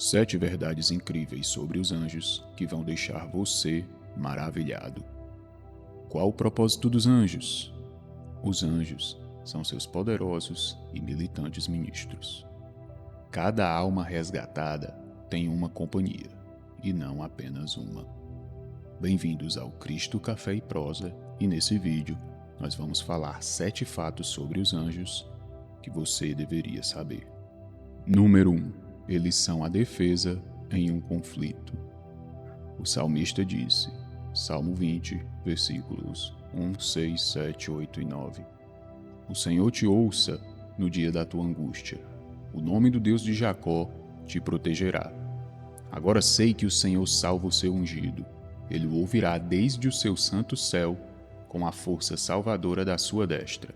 7 verdades incríveis sobre os anjos que vão deixar você maravilhado. Qual o propósito dos anjos? Os anjos são seus poderosos e militantes ministros. Cada alma resgatada tem uma companhia, e não apenas uma. Bem-vindos ao Cristo Café e Prosa, e nesse vídeo nós vamos falar 7 fatos sobre os anjos que você deveria saber. Número 1. Eles são a defesa em um conflito. O salmista disse, Salmo 20, versículos 1, 6, 7, 8 e 9. O Senhor te ouça no dia da tua angústia. O nome do Deus de Jacó te protegerá. Agora sei que o Senhor salva o seu ungido. Ele o ouvirá desde o seu santo céu, com a força salvadora da sua destra.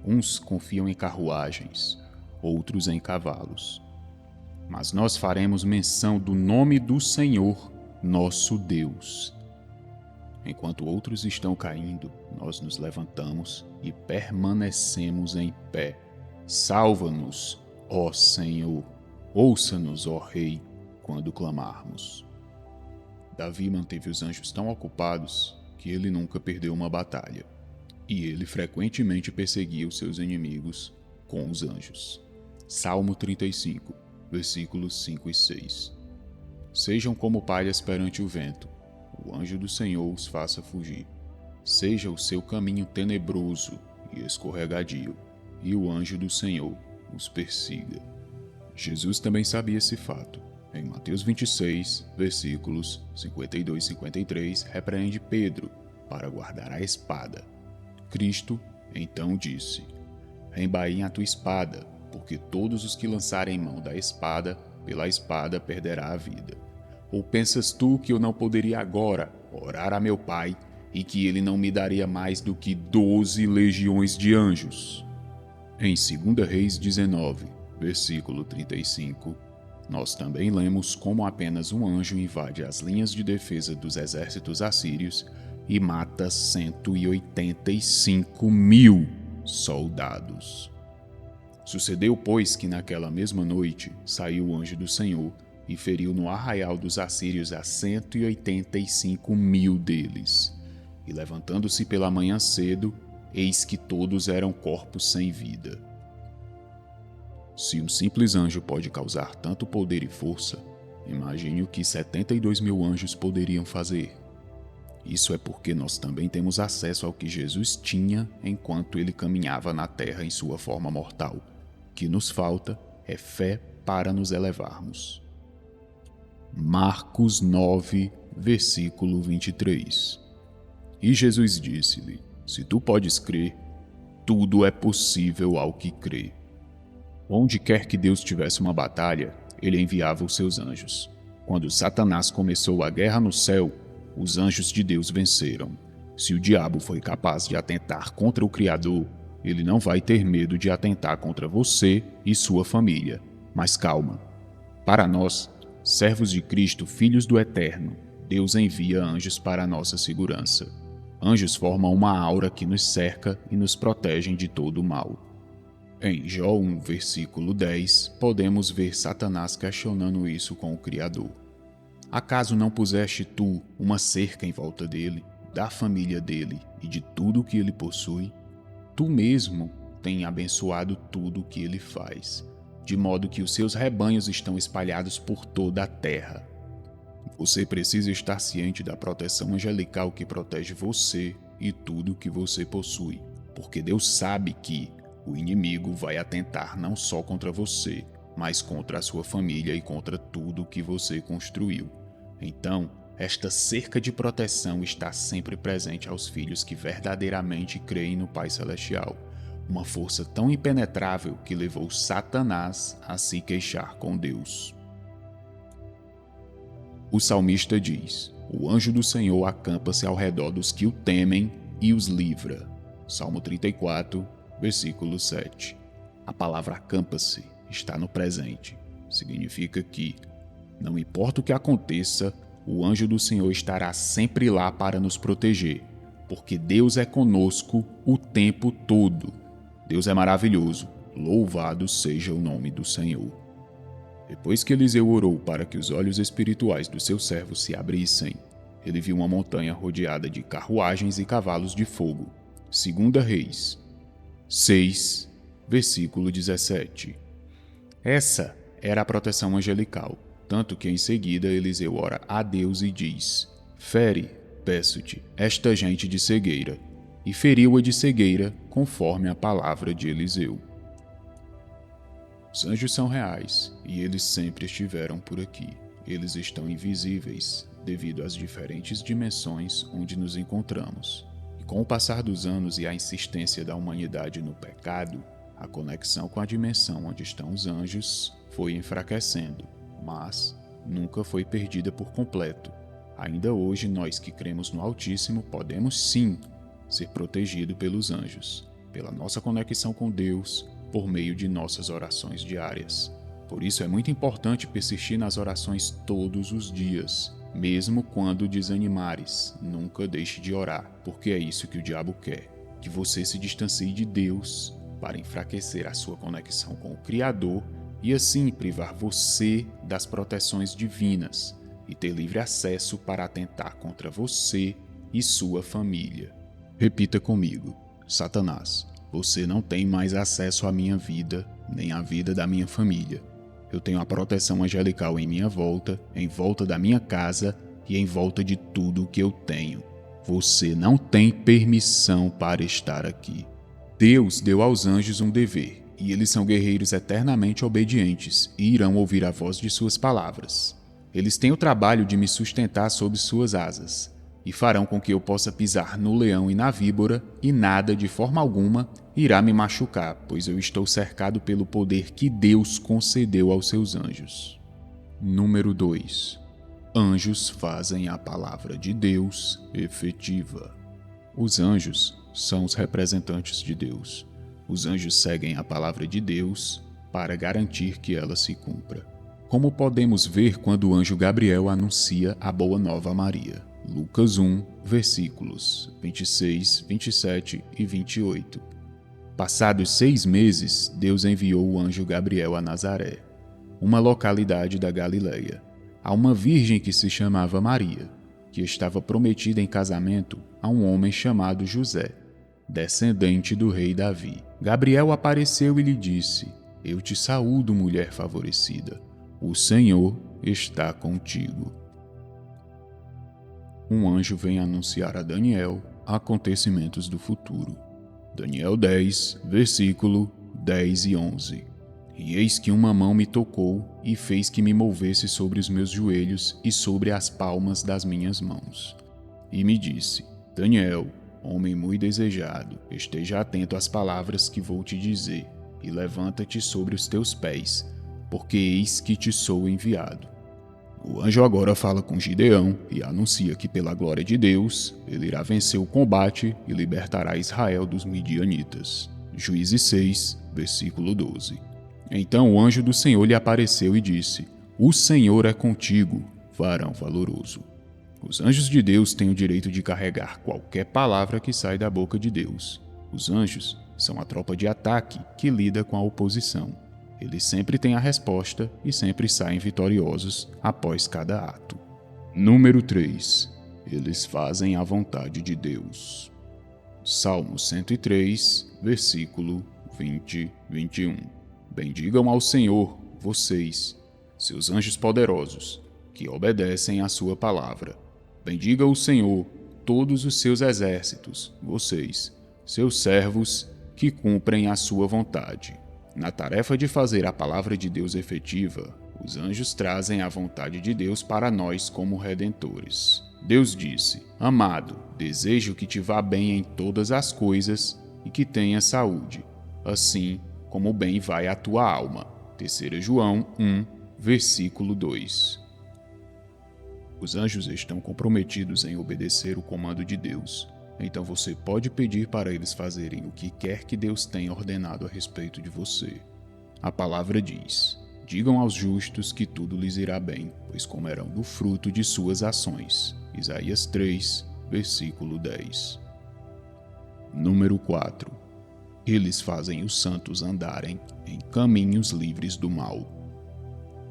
Uns confiam em carruagens, outros em cavalos. Mas nós faremos menção do nome do Senhor, nosso Deus. Enquanto outros estão caindo, nós nos levantamos e permanecemos em pé. Salva-nos, ó Senhor. Ouça-nos, ó Rei, quando clamarmos. Davi manteve os anjos tão ocupados que ele nunca perdeu uma batalha. E ele frequentemente perseguia os seus inimigos com os anjos. Salmo 35, versículos 5 e 6. Sejam como palhas perante o vento, o anjo do Senhor os faça fugir. Seja o seu caminho tenebroso e escorregadio, e o anjo do Senhor os persiga. Jesus também sabia esse fato. Em Mateus 26, versículos 52 e 53, repreende Pedro para guardar a espada. Cristo então disse, embainha a tua espada, porque todos os que lançarem mão da espada, pela espada perderá a vida. Ou pensas tu que eu não poderia agora orar a meu Pai, e que ele não me daria mais do que 12 legiões de anjos? Em 2 Reis 19, versículo 35, nós também lemos como apenas um anjo invade as linhas de defesa dos exércitos assírios e mata 185.000 soldados. Sucedeu, pois, que naquela mesma noite saiu o anjo do Senhor e feriu no arraial dos assírios a 185.000 deles. E levantando-se pela manhã cedo, eis que todos eram corpos sem vida. Se um simples anjo pode causar tanto poder e força, imagine o que 72.000 anjos poderiam fazer. Isso é porque nós também temos acesso ao que Jesus tinha enquanto ele caminhava na terra em sua forma mortal. O que nos falta é fé para nos elevarmos. Marcos 9, versículo 23. E Jesus disse-lhe, se tu podes crer, tudo é possível ao que crê. Onde quer que Deus tivesse uma batalha, ele enviava os seus anjos. Quando Satanás começou a guerra no céu, os anjos de Deus venceram. Se o diabo foi capaz de atentar contra o Criador, ele não vai ter medo de atentar contra você e sua família. Mas calma. Para nós, servos de Cristo, filhos do Eterno, Deus envia anjos para a nossa segurança. Anjos formam uma aura que nos cerca e nos protegem de todo o mal. Em Jó 1, versículo 10, podemos ver Satanás questionando isso com o Criador. Acaso não puseste tu uma cerca em volta dele, da família dele e de tudo o que ele possui? Tu mesmo tem abençoado tudo o que ele faz, de modo que os seus rebanhos estão espalhados por toda a terra. Você precisa estar ciente da proteção angelical que protege você e tudo o que você possui, porque Deus sabe que o inimigo vai atentar não só contra você, mas contra a sua família e contra tudo o que você construiu. Então, esta cerca de proteção está sempre presente aos filhos que verdadeiramente creem no Pai Celestial, uma força tão impenetrável que levou Satanás a se queixar com Deus. O salmista diz, o anjo do Senhor acampa-se ao redor dos que o temem e os livra. Salmo 34, versículo 7. A palavra acampa-se está no presente. Significa que, não importa o que aconteça, o anjo do Senhor estará sempre lá para nos proteger, porque Deus é conosco o tempo todo. Deus é maravilhoso, louvado seja o nome do Senhor. Depois que Eliseu orou para que os olhos espirituais do seu servo se abrissem, ele viu uma montanha rodeada de carruagens e cavalos de fogo. 2 Reis 6, versículo 17. Essa era a proteção angelical, tanto que em seguida Eliseu ora a Deus e diz: fere, peço-te, esta gente de cegueira. E feriu-a de cegueira, conforme a palavra de Eliseu. Os anjos são reais, e eles sempre estiveram por aqui. Eles estão invisíveis, devido às diferentes dimensões onde nos encontramos. E com o passar dos anos e a insistência da humanidade no pecado, a conexão com a dimensão onde estão os anjos foi enfraquecendo, mas nunca foi perdida por completo. Ainda hoje, nós que cremos no Altíssimo podemos sim ser protegidos pelos anjos, pela nossa conexão com Deus, por meio de nossas orações diárias. Por isso é muito importante persistir nas orações todos os dias, mesmo quando desanimares. Nunca deixe de orar, porque é isso que o diabo quer, que você se distancie de Deus para enfraquecer a sua conexão com o Criador e assim privar você das proteções divinas e ter livre acesso para atentar contra você e sua família. Repita comigo: Satanás, você não tem mais acesso à minha vida, nem à vida da minha família. Eu tenho a proteção angelical em minha volta, em volta da minha casa e em volta de tudo que eu tenho. Você não tem permissão para estar aqui. Deus deu aos anjos um dever, e eles são guerreiros eternamente obedientes e irão ouvir a voz de suas palavras. Eles têm o trabalho de me sustentar sob suas asas, e farão com que eu possa pisar no leão e na víbora, e nada, de forma alguma, irá me machucar, pois eu estou cercado pelo poder que Deus concedeu aos seus anjos. Número 2. Anjos fazem a palavra de Deus efetiva. Os anjos são os representantes de Deus. Os anjos seguem a palavra de Deus para garantir que ela se cumpra. Como podemos ver quando o anjo Gabriel anuncia a boa nova a Maria. Lucas 1, versículos 26, 27 e 28. Passados 6 meses, Deus enviou o anjo Gabriel a Nazaré, uma localidade da Galileia, a uma virgem que se chamava Maria, que estava prometida em casamento a um homem chamado José, descendente do rei Davi. Gabriel apareceu e lhe disse: Eu te saúdo, mulher favorecida. O Senhor está contigo. Um anjo vem anunciar a Daniel acontecimentos do futuro. Daniel 10, versículo 10 e 11. E eis que uma mão me tocou e fez que me movesse sobre os meus joelhos e sobre as palmas das minhas mãos. E me disse: Daniel, homem muito desejado, esteja atento às palavras que vou te dizer, e levanta-te sobre os teus pés, porque eis que te sou enviado. O anjo agora fala com Gideão e anuncia que, pela glória de Deus, ele irá vencer o combate e libertará Israel dos midianitas. Juízes 6, versículo 12. Então o anjo do Senhor lhe apareceu e disse: O Senhor é contigo, varão valoroso. Os anjos de Deus têm o direito de carregar qualquer palavra que sai da boca de Deus. Os anjos são a tropa de ataque que lida com a oposição. Eles sempre têm a resposta e sempre saem vitoriosos após cada ato. Número 3. Eles fazem a vontade de Deus. Salmo 103, versículo 20-21. Bendigam ao Senhor, vocês, seus anjos poderosos, que obedecem à sua palavra. Bendiga o Senhor, todos os seus exércitos, vocês, seus servos, que cumprem a sua vontade. Na tarefa de fazer a palavra de Deus efetiva, os anjos trazem a vontade de Deus para nós como redentores. Deus disse: Amado, desejo que te vá bem em todas as coisas e que tenha saúde, assim como bem vai a tua alma. 3 João 1, versículo 2. Os anjos estão comprometidos em obedecer o comando de Deus. Então você pode pedir para eles fazerem o que quer que Deus tenha ordenado a respeito de você. A palavra diz: Digam aos justos que tudo lhes irá bem, pois comerão do fruto de suas ações. Isaías 3, versículo 10. Número 4. Eles fazem os santos andarem em caminhos livres do mal.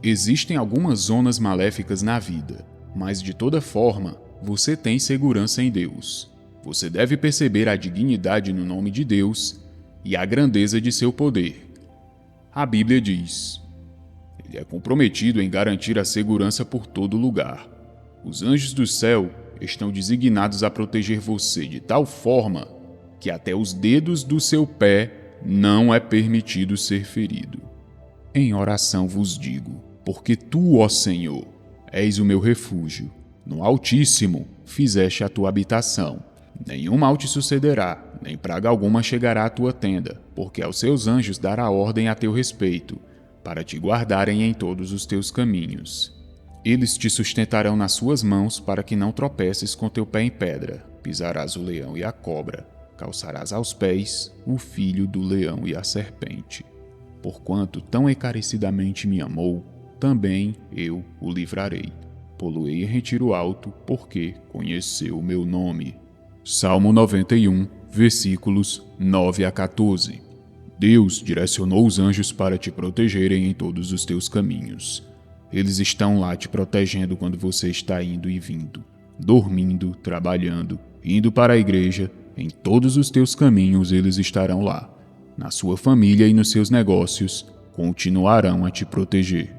Existem algumas zonas maléficas na vida, mas de toda forma, você tem segurança em Deus. Você deve perceber a dignidade no nome de Deus e a grandeza de seu poder. A Bíblia diz: Ele é comprometido em garantir a segurança por todo lugar. Os anjos do céu estão designados a proteger você de tal forma que até os dedos do seu pé não é permitido ser ferido. Em oração vos digo, porque tu, ó Senhor, és o meu refúgio. No Altíssimo fizeste a tua habitação. Nenhum mal te sucederá, nem praga alguma chegará à tua tenda, porque aos seus anjos dará ordem a teu respeito, para te guardarem em todos os teus caminhos. Eles te sustentarão nas suas mãos, para que não tropeces com teu pé em pedra. Pisarás o leão e a cobra, calçarás aos pés o filho do leão e a serpente. Porquanto tão encarecidamente me amou, também eu o livrarei. Pô-lo-ei em retiro alto, porque conheceu o meu nome. Salmo 91, versículos 9 a 14. Deus direcionou os anjos para te protegerem em todos os teus caminhos. Eles estão lá te protegendo quando você está indo e vindo, dormindo, trabalhando, indo para a igreja. Em todos os teus caminhos eles estarão lá. Na sua família e nos seus negócios, continuarão a te proteger.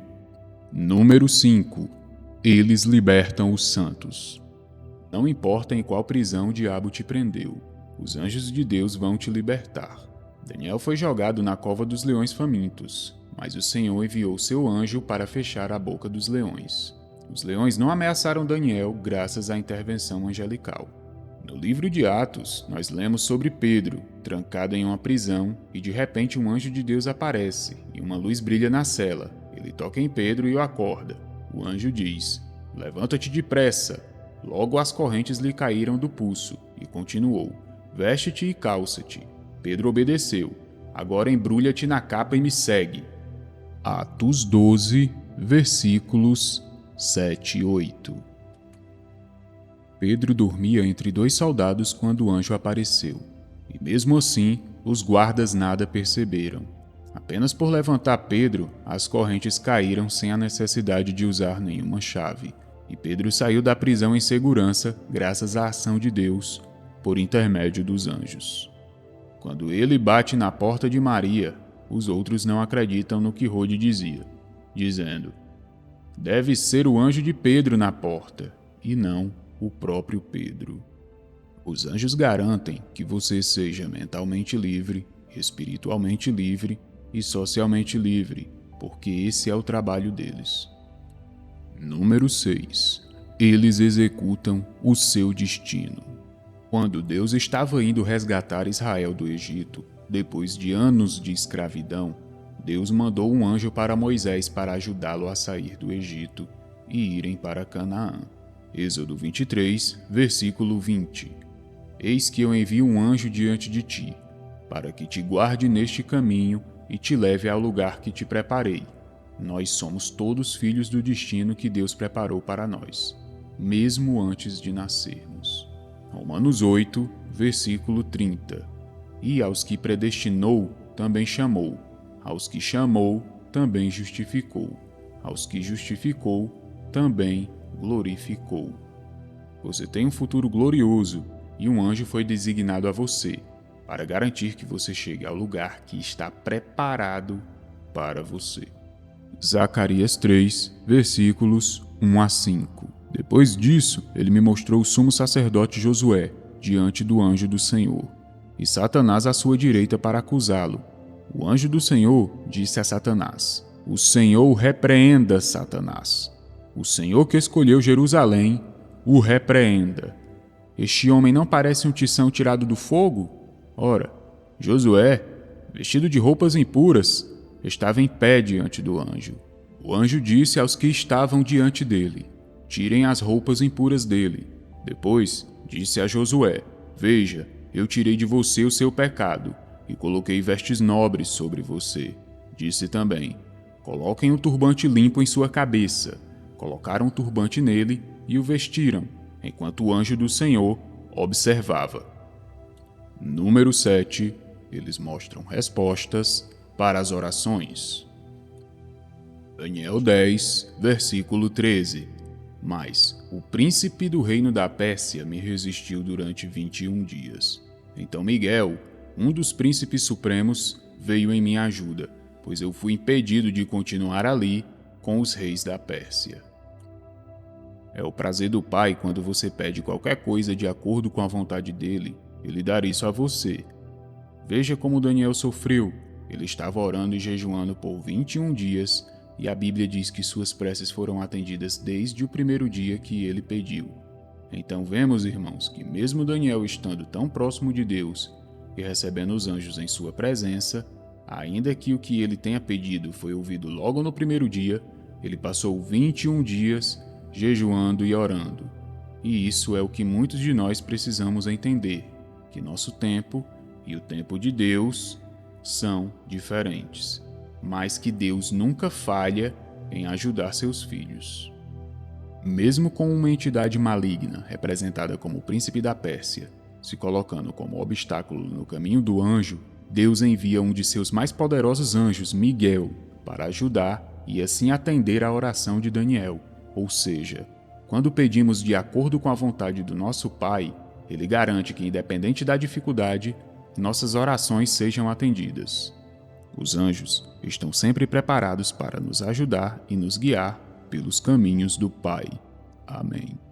Número 5. Eles libertam os santos. Não importa em qual prisão o diabo te prendeu, os anjos de Deus vão te libertar. Daniel foi jogado na cova dos leões famintos, mas o Senhor enviou seu anjo para fechar a boca dos leões. Os leões não ameaçaram Daniel graças à intervenção angelical. No livro de Atos, nós lemos sobre Pedro, trancado em uma prisão, e de repente um anjo de Deus aparece, e uma luz brilha na cela. Ele toca em Pedro e o acorda. O anjo diz: "Levanta-te depressa." Logo as correntes lhe caíram do pulso, e continuou: "Veste-te e calça-te." Pedro obedeceu. "Agora embrulha-te na capa e me segue." Atos 12, versículos 7 e 8. Pedro dormia entre dois soldados quando o anjo apareceu, e mesmo assim os guardas nada perceberam. Apenas por levantar Pedro, as correntes caíram sem a necessidade de usar nenhuma chave, e Pedro saiu da prisão em segurança graças à ação de Deus, por intermédio dos anjos. Quando ele bate na porta de Maria, os outros não acreditam no que Rode dizia, dizendo: "Deve ser o anjo de Pedro na porta, e não o próprio Pedro." Os anjos garantem que você seja mentalmente livre, espiritualmente livre e socialmente livre, porque esse é o trabalho deles. Número 6. Eles executam o seu destino. Quando Deus estava indo resgatar Israel do Egito, depois de anos de escravidão, Deus mandou um anjo para Moisés para ajudá-lo a sair do Egito e irem para Canaã. Êxodo 23, versículo 20. Eis que eu envio um anjo diante de ti, para que te guarde neste caminho e te leve ao lugar que te preparei. Nós somos todos filhos do destino que Deus preparou para nós, mesmo antes de nascermos. Romanos 8, versículo 30. E aos que predestinou, também chamou. Aos que chamou, também justificou. Aos que justificou, também glorificou. Você tem um futuro glorioso e um anjo foi designado a você para garantir que você chegue ao lugar que está preparado para você. Zacarias 3, versículos 1 a 5. Depois disso, ele me mostrou o sumo sacerdote Josué diante do anjo do Senhor, e Satanás à sua direita para acusá-lo. O anjo do Senhor disse a Satanás: "O Senhor o repreenda, Satanás. O Senhor que escolheu Jerusalém o repreenda. Este homem não parece um tição tirado do fogo?" Ora, Josué, vestido de roupas impuras, estava em pé diante do anjo. O anjo disse aos que estavam diante dele: "Tirem as roupas impuras dele." Depois disse a Josué: "Veja, eu tirei de você o seu pecado e coloquei vestes nobres sobre você." Disse também: "Coloquem um turbante limpo em sua cabeça." Colocaram um turbante nele e o vestiram, enquanto o anjo do Senhor observava. Número 7. Eles mostram respostas para as orações. Daniel 10, versículo 13. Mas o príncipe do reino da Pérsia me resistiu durante 21 dias. Então Miguel, um dos príncipes supremos, veio em minha ajuda, pois eu fui impedido de continuar ali com os reis da Pérsia. É o prazer do Pai quando você pede qualquer coisa de acordo com a vontade dele, ele dará isso a você. Veja como Daniel sofreu. Ele estava orando e jejuando por 21 dias, e a Bíblia diz que suas preces foram atendidas desde o primeiro dia que ele pediu. Então vemos, irmãos, que mesmo Daniel estando tão próximo de Deus e recebendo os anjos em sua presença, ainda que o que ele tenha pedido foi ouvido logo no primeiro dia, ele passou 21 dias jejuando e orando. E isso é o que muitos de nós precisamos entender, que nosso tempo e o tempo de Deus são diferentes, mas que Deus nunca falha em ajudar seus filhos. Mesmo com uma entidade maligna, representada como o príncipe da Pérsia, se colocando como obstáculo no caminho do anjo, Deus envia um de seus mais poderosos anjos, Miguel, para ajudar e assim atender à oração de Daniel. Ou seja, quando pedimos de acordo com a vontade do nosso Pai, Ele garante que, independente da dificuldade, nossas orações sejam atendidas. Os anjos estão sempre preparados para nos ajudar e nos guiar pelos caminhos do Pai. Amém.